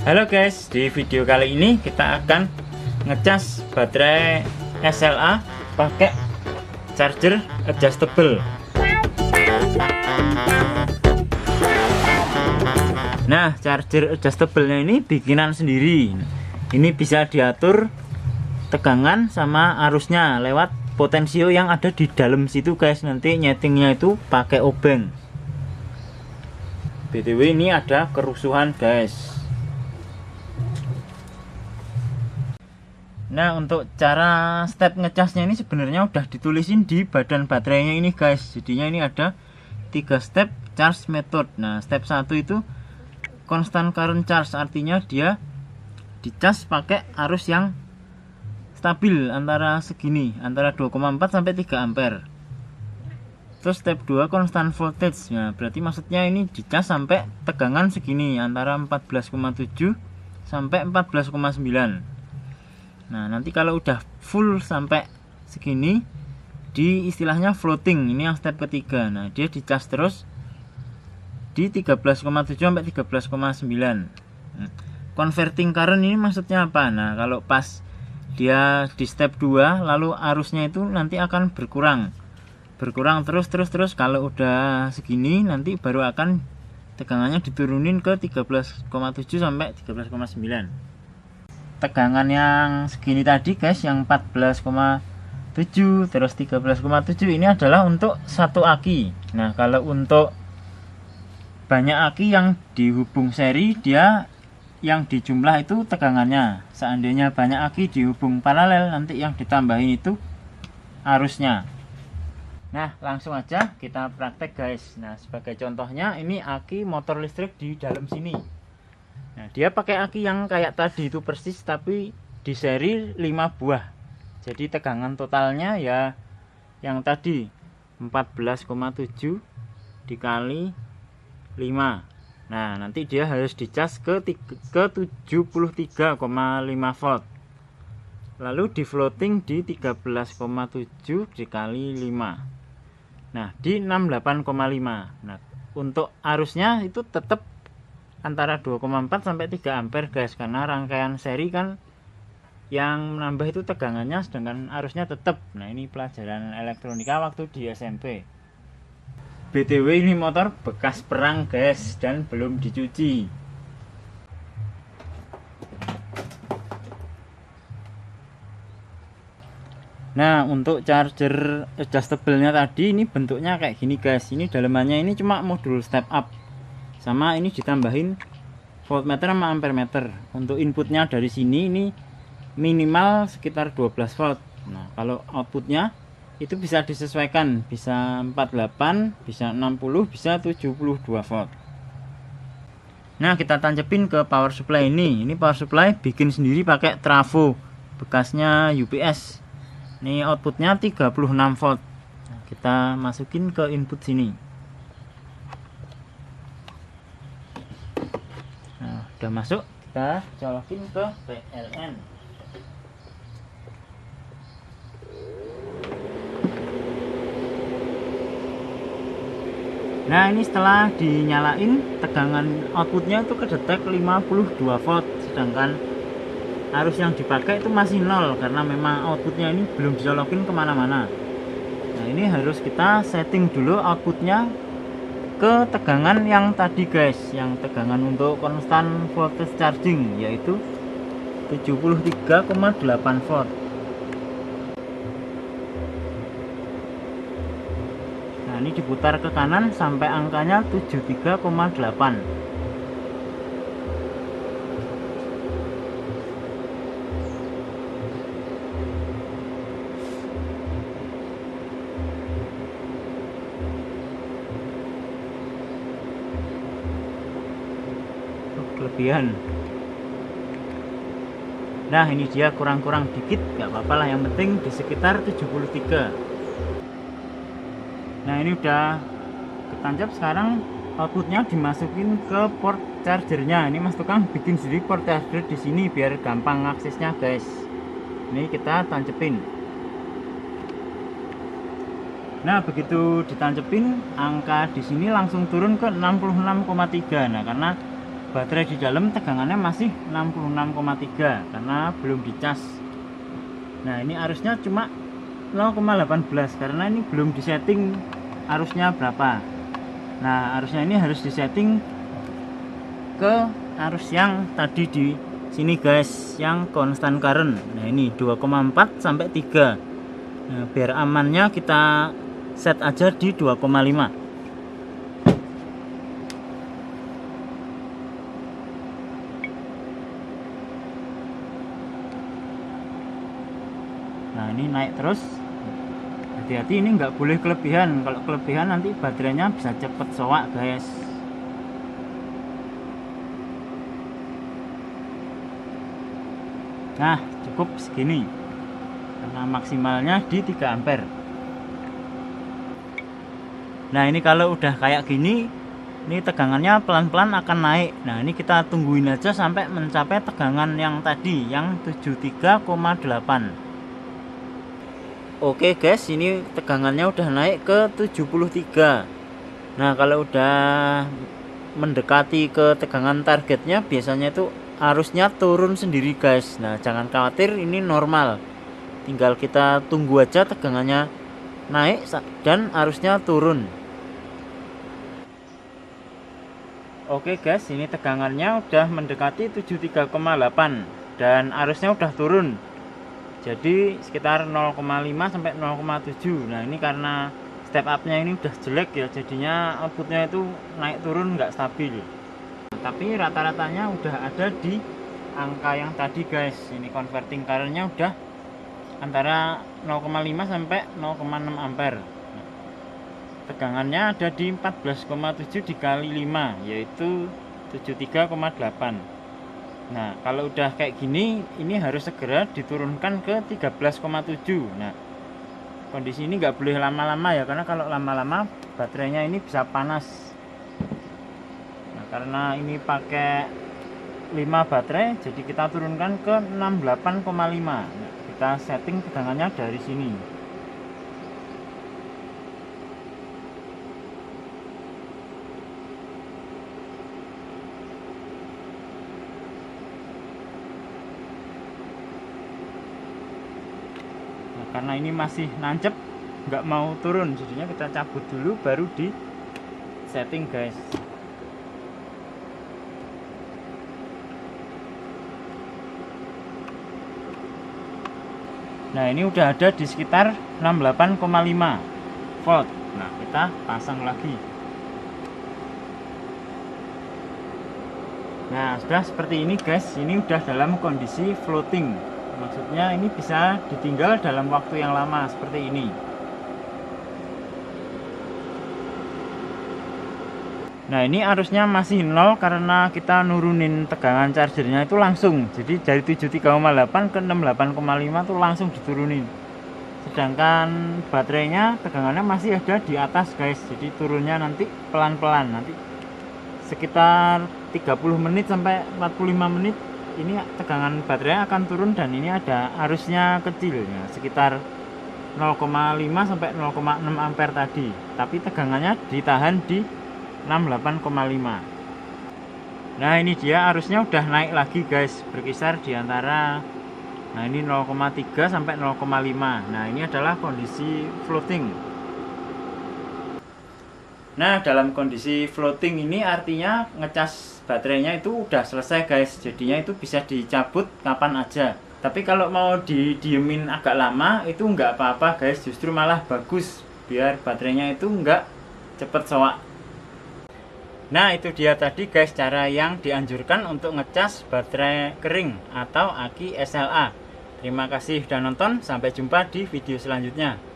Halo guys, di video kali ini kita akan ngecas baterai SLA pakai charger adjustable. Nah, charger adjustable-nya ini bikinan sendiri. Ini bisa diatur tegangan sama arusnya lewat potensio yang ada di dalam situ guys. Nanti nyetingnya itu pakai obeng. BTW ini ada kerusuhan guys. Nah, untuk cara step ngecasnya ini sebenarnya udah ditulisin di badan baterainya ini guys. Jadinya ini ada 3 step charge method. Nah, step 1 itu constant current charge, artinya dia dicas pakai arus yang stabil antara segini, antara 2,4 sampai 3 ampere. Terus step 2 constant voltage. Nah, berarti maksudnya ini dicas sampai tegangan segini, antara 14,7 sampai 14,9. Nah, nanti kalau udah full sampai segini, di istilahnya floating. Ini yang step ketiga. Nah, dia dicas terus di 13,7 sampai 13,9. Converting current ini maksudnya apa? Nah, kalau pas dia di step 2 lalu arusnya itu nanti akan berkurang terus. Kalau udah segini nanti baru akan tegangannya diturunin ke 13,7 sampai 13,9. tegangan yang segini tadi guys, yang 14,7 terus 13,7 ini adalah untuk satu aki. Nah, kalau untuk banyak aki yang dihubung seri, dia yang dijumlah itu tegangannya. Seandainya banyak aki dihubung paralel, nanti yang ditambahin itu arusnya. Nah, langsung aja kita praktek guys. Nah, sebagai contohnya ini aki motor listrik di dalam sini. Nah, dia pakai aki yang kayak tadi itu persis, tapi di seri 5 buah. Jadi tegangan totalnya ya yang tadi 14,7 dikali 5. Nah, nanti dia harus dicas ke 73,5 volt. Lalu di floating di 13,7 dikali 5. Nah, di 68,5. Nah, untuk arusnya itu tetap antara 2,4 sampai 3 ampere guys, karena rangkaian seri kan yang menambah itu tegangannya, sedangkan arusnya tetap. Nah, ini pelajaran elektronika waktu di SMP. BTW ini motor bekas perang guys, dan belum dicuci. Nah, untuk charger adjustable-nya tadi ini bentuknya kayak gini guys. Ini dalamannya ini cuma modul step up, sama ini ditambahin voltmeter sama ampermeter. Untuk inputnya dari sini ini minimal sekitar 12 volt. Nah, kalau outputnya itu bisa disesuaikan, bisa 48, bisa 60, bisa 72 volt. Nah, kita tancepin ke power supply ini. Ini power supply bikin sendiri pakai trafo bekasnya UPS. Ini outputnya 36 volt. Nah, kita masukin ke input sini. Nah, udah masuk, kita colokin ke PLN. Nah, ini setelah dinyalain, tegangan outputnya itu kedetek 52 volt, sedangkan arus yang dipakai itu masih 0 karena memang outputnya ini belum dicolokin kemana-mana. Nah, ini harus kita setting dulu outputnya ke tegangan yang tadi guys, yang tegangan untuk constant voltage charging, yaitu 73,8 volt. Nah, ini diputar ke kanan sampai angkanya 73,8. Kelebihan. Nah, ini dia kurang-kurang dikit, gak apa-apa lah, yang penting di sekitar 73. Nah, ini udah ketancap. Sekarang outputnya dimasukin ke port chargernya. Ini Mas tukang bikin sendiri port charger di sini biar gampang aksesnya guys. Ini kita tancepin. Nah, begitu ditancepin, angka di sini langsung turun ke 66,3. Nah, karena baterai di dalam tegangannya masih 66,3 karena belum dicas. Nah ini arusnya cuma 0,18 karena ini belum disetting arusnya berapa. Nah arusnya ini harus disetting ke arus yang tadi di sini guys, yang constant current. Nah ini 2,4 sampai 3. Nah, biar amannya kita set aja di 2,5. Nah ini naik terus. Hati-hati, ini nggak boleh kelebihan. Kalau kelebihan nanti baterainya bisa cepet soak guys. Nah cukup segini karena maksimalnya di 3 ampere. Nah ini kalau udah kayak gini, ini tegangannya pelan-pelan akan naik. Nah ini kita tungguin aja sampai mencapai tegangan yang tadi, yang 73,8. Oke guys, ini tegangannya udah naik ke 73. Nah kalau udah mendekati ke tegangan targetnya, biasanya itu arusnya turun sendiri guys. Nah jangan khawatir, ini normal. Tinggal kita tunggu aja tegangannya naik dan arusnya turun. Oke guys, ini tegangannya udah mendekati 73,8 dan arusnya udah turun. Jadi sekitar 0,5 sampai 0,7. Nah ini karena step up-nya ini udah jelek ya, jadinya outputnya itu naik turun nggak stabil. Tapi rata-ratanya udah ada di angka yang tadi guys. Ini converting current-nya udah antara 0,5 sampai 0,6 ampere. Tegangannya ada di 14,7 dikali 5, yaitu 73,8. Nah kalau udah kayak gini, ini harus segera diturunkan ke 13,7. Nah kondisi ini nggak boleh lama-lama ya, karena kalau lama-lama baterainya ini bisa panas. Nah karena ini pakai 5 baterai, jadi kita turunkan ke 68,5. Nah, kita setting tegangannya dari sini. Karena ini masih nancep, nggak mau turun, jadinya kita cabut dulu baru di setting guys. Nah ini udah ada di sekitar 68,5 volt. Nah kita pasang lagi. Nah sudah seperti ini guys, ini udah dalam kondisi floating. Maksudnya ini bisa ditinggal dalam waktu yang lama seperti ini. Nah ini arusnya masih 0 karena kita nurunin tegangan chargernya itu langsung. Jadi dari 73,8 ke 68,5 tuh langsung diturunin. Sedangkan baterainya tegangannya masih ada di atas guys. Jadi turunnya nanti pelan-pelan, nanti sekitar 30 menit sampai 45 menit ini tegangan baterai akan turun, dan ini ada arusnya kecil ya, sekitar 0,5 sampai 0,6 ampere tadi, tapi tegangannya ditahan di 68,5. Nah ini dia arusnya udah naik lagi guys, berkisar di antara, nah ini 0,3 sampai 0,5. Nah ini adalah kondisi floating. Nah dalam kondisi floating ini artinya ngecas baterainya itu udah selesai guys, jadinya itu bisa dicabut kapan aja. Tapi kalau mau didiemin agak lama itu nggak apa-apa guys, justru malah bagus biar baterainya itu nggak cepet soak. Nah itu dia tadi guys cara yang dianjurkan untuk ngecas baterai kering atau aki SLA. Terima kasih sudah nonton, sampai jumpa di video selanjutnya.